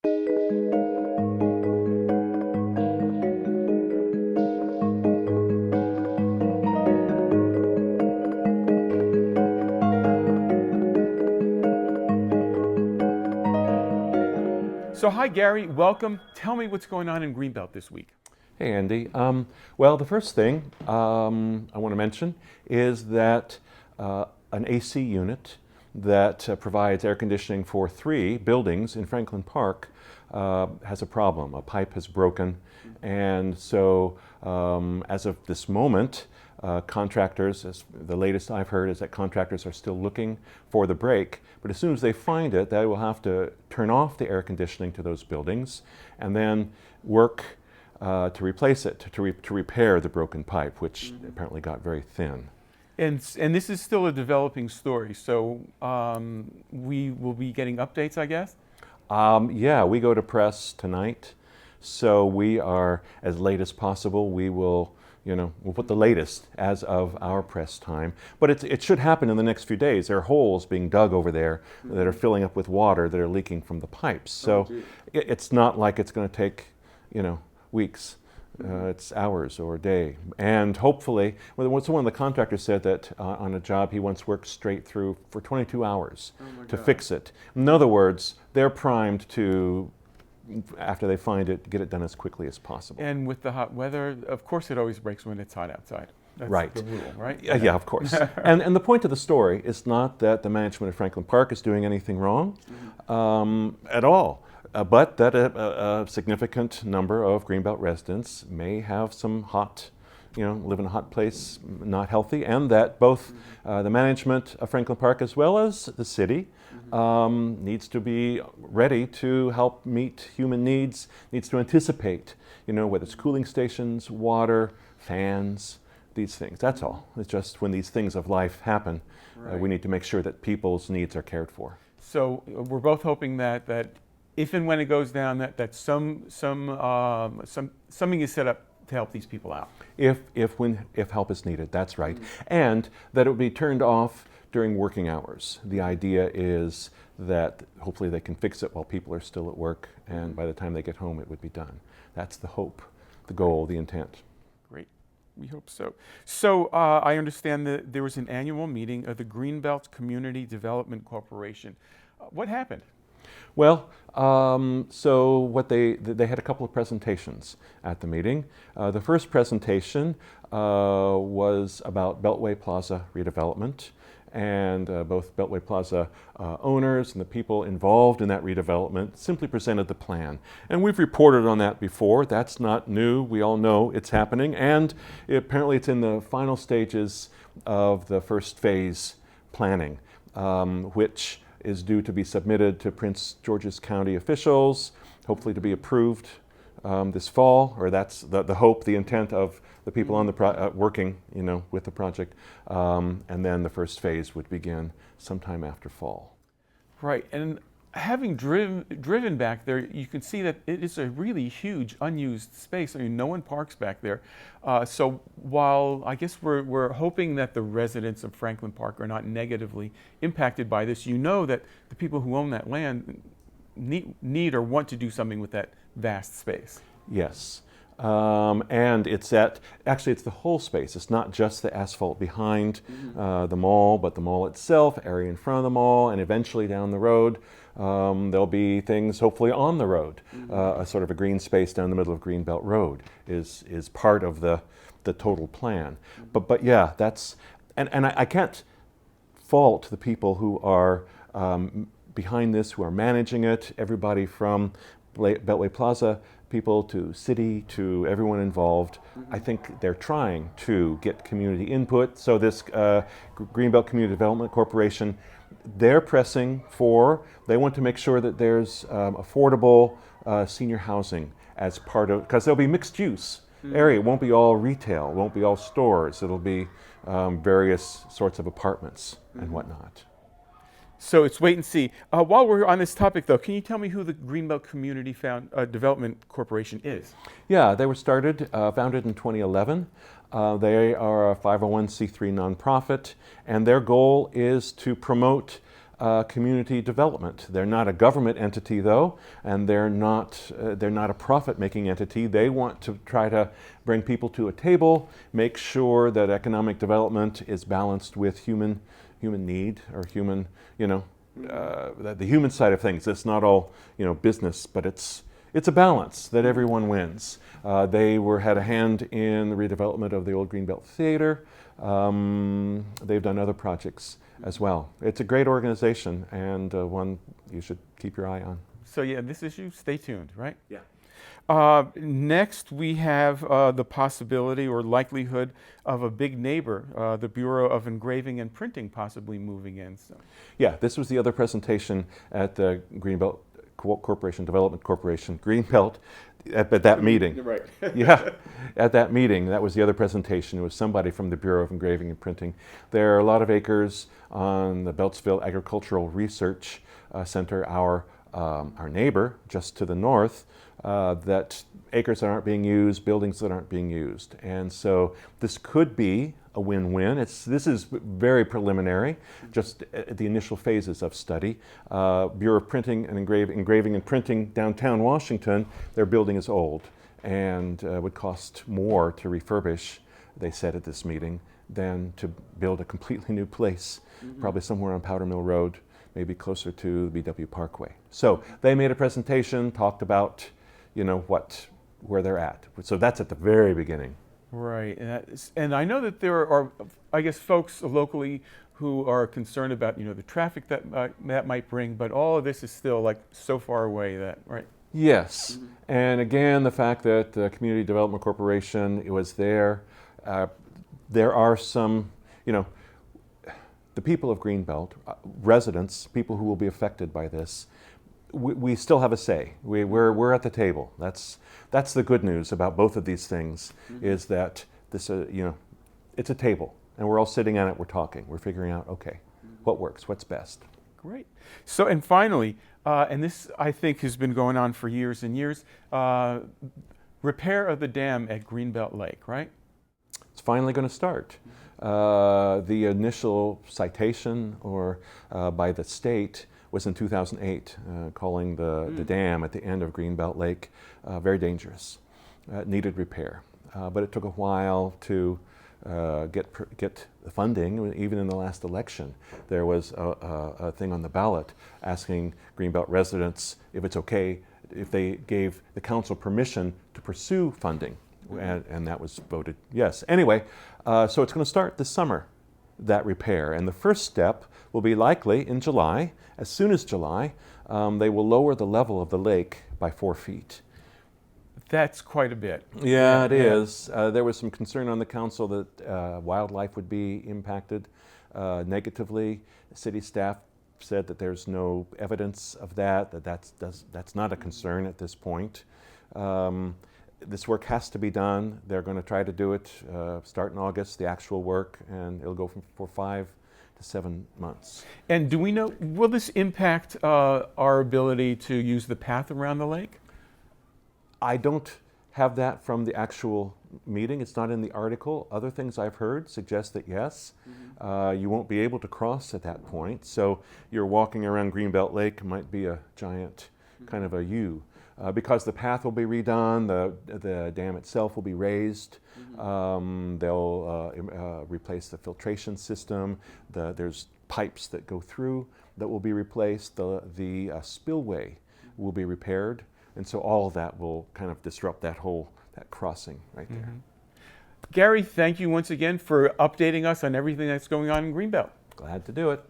So hi Gary, welcome. Tell me what's going on in Greenbelt this week. Hey Andy. Well, the first thing I want to mention is that an AC unit that provides air conditioning for 3 buildings in Franklin Park has a problem. A pipe has broken, and so as of this moment, contractors, as the latest I've heard is that contractors are still looking for the break, but as soon as they find it, they will have to turn off the air conditioning to those buildings and then work to replace it, to repair the broken pipe, which apparently got very thin. And this is still a developing story, so we will be getting updates, I guess? Yeah, we go to press tonight, so we are, as late as possible, we'll put the latest as of our press time. But it should happen in the next few days. There are holes being dug over there that are filling up with water that are leaking from the pipes. So it's not like it's going to take, weeks. It's hours or a day. And hopefully, one of the contractors said that on a job he once worked straight through for 22 hours to fix it. In other words, they're primed to, after they find it, get it done as quickly as possible. And with the hot weather, of course it always breaks when it's hot outside. That's right. The rule, right? Yeah, of course. and the point of the story is not that the management of Franklin Park is doing anything wrong at all. But that a significant number of Greenbelt residents may have some hot, live in a hot place, not healthy, and that both the management of Franklin Park as well as the city needs to be ready to help meet human needs, needs to anticipate, whether it's cooling stations, water, fans, these things. That's all. It's just when these things of life happen, we need to make sure that people's needs are cared for. So we're both hoping that if and when it goes down, that something is set up to help these people out. If help is needed, that's right. And that it will be turned off during working hours. The idea is that hopefully they can fix it while people are still at work, and by the time they get home it would be done. That's the hope, the goal, the intent. Great. We hope so. So I understand that there was an annual meeting of the Greenbelt Community Development Corporation. What happened? Well, so what they had a couple of presentations at the meeting. The first presentation was about Beltway Plaza redevelopment, and both Beltway Plaza owners and the people involved in that redevelopment simply presented the plan. And we've reported on that before. That's not new. We all know it's happening, and apparently it's in the final stages of the first phase planning, which is due to be submitted to Prince George's County officials, hopefully to be approved this fall, or that's the hope, the intent of the people on the working, with the project, and then the first phase would begin sometime after fall. Right, and having driven back there, you can see that it is a really huge unused space. I mean, no one parks back there. So while I guess we're hoping that the residents of Franklin Park are not negatively impacted by this, that the people who own that land need or want to do something with that vast space. Yes. And it's it's the whole space. It's not just the asphalt behind the mall, but the mall itself, area in front of the mall, and eventually down the road. There'll be things hopefully on the road. A sort of a green space down the middle of Greenbelt Road is part of the total plan. But yeah, that's, and I can't fault the people who are behind this, who are managing it, everybody from Beltway Plaza people to city to everyone involved. I think they're trying to get community input. So this Greenbelt Community Development Corporation, they're pressing they want to make sure that there's affordable senior housing as part of, because there'll be mixed use area. It won't be all retail, it won't be all stores. It'll be various sorts of apartments and whatnot. So it's wait and see. While we're on this topic, though, can you tell me who the Greenbelt Community Development Corporation is? Yeah, they were founded in 2011. They are a 501c3 nonprofit, and their goal is to promote community development. They're not a government entity, though, and they're not a profit-making entity. They want to try to bring people to a table, make sure that economic development is balanced with human need, or human, the human side of things. It's not all business, but it's a balance that everyone wins. They had a hand in the redevelopment of the old Greenbelt Theater. They've done other projects as well. It's a great organization, and one you should keep your eye on. So yeah, this issue, stay tuned, right? Yeah. Next, we have the possibility or likelihood of a big neighbor, the Bureau of Engraving and Printing, possibly moving in. So. Yeah, this was the other presentation at the Greenbelt Corporation, Development Corporation, Greenbelt, at that meeting. Right. Yeah, at that meeting, that was the other presentation. It was somebody from the Bureau of Engraving and Printing. There are a lot of acres on the Beltsville Agricultural Research Center, our neighbor just to the north, that acres that aren't being used, buildings that aren't being used. And so this could be a win-win. This is very preliminary, just at the initial phases of study. Bureau of Printing and Engraving and Printing, downtown Washington, their building is old and would cost more to refurbish, they said at this meeting, than to build a completely new place, probably somewhere on Powder Mill Road, maybe closer to the BW Parkway. So they made a presentation, talked about, where they're at. So that's at the very beginning. Right, and I know that there are, I guess, folks locally who are concerned about, the traffic that might bring, but all of this is still like so far away that, right? Yes, and again, the fact that the Community Development Corporation was there, there are some, the people of Greenbelt, residents, people who will be affected by this, we still have a say. We're at the table. That's the good news about both of these things, is that this, it's a table, and we're all sitting at it. We're talking. We're figuring out, okay, what works, what's best. Great. So, and finally, and this I think has been going on for years and years, repair of the dam at Greenbelt Lake, right? It's finally going to start. The initial citation by the state was in 2008, calling the dam at the end of Greenbelt Lake very dangerous. It needed repair, but it took a while to get the funding. Even in the last election, there was a thing on the ballot asking Greenbelt residents if it's okay if they gave the council permission to pursue funding, and that was voted yes. Anyway, so it's going to start this summer, that repair, and the first step will be likely in July. As soon as July, they will lower the level of the lake by 4 feet. That's quite a bit. Yeah, it is. There was some concern on the council that wildlife would be impacted negatively. City staff said that there's no evidence of that's not a concern at this point. This work has to be done. They're going to try to do it, start in August, the actual work, and it'll go for 5 to 7 months. And do we know, will this impact our ability to use the path around the lake? I don't have that from the actual meeting. It's not in the article. Other things I've heard suggest that yes, you won't be able to cross at that point. So you're walking around Greenbelt Lake, might be a giant kind of a U. Because the path will be redone, the dam itself will be raised. They'll replace the filtration system. There's pipes that go through that will be replaced. The spillway will be repaired, and so all of that will kind of disrupt that crossing right there. Gary, thank you once again for updating us on everything that's going on in Greenbelt. Glad to do it.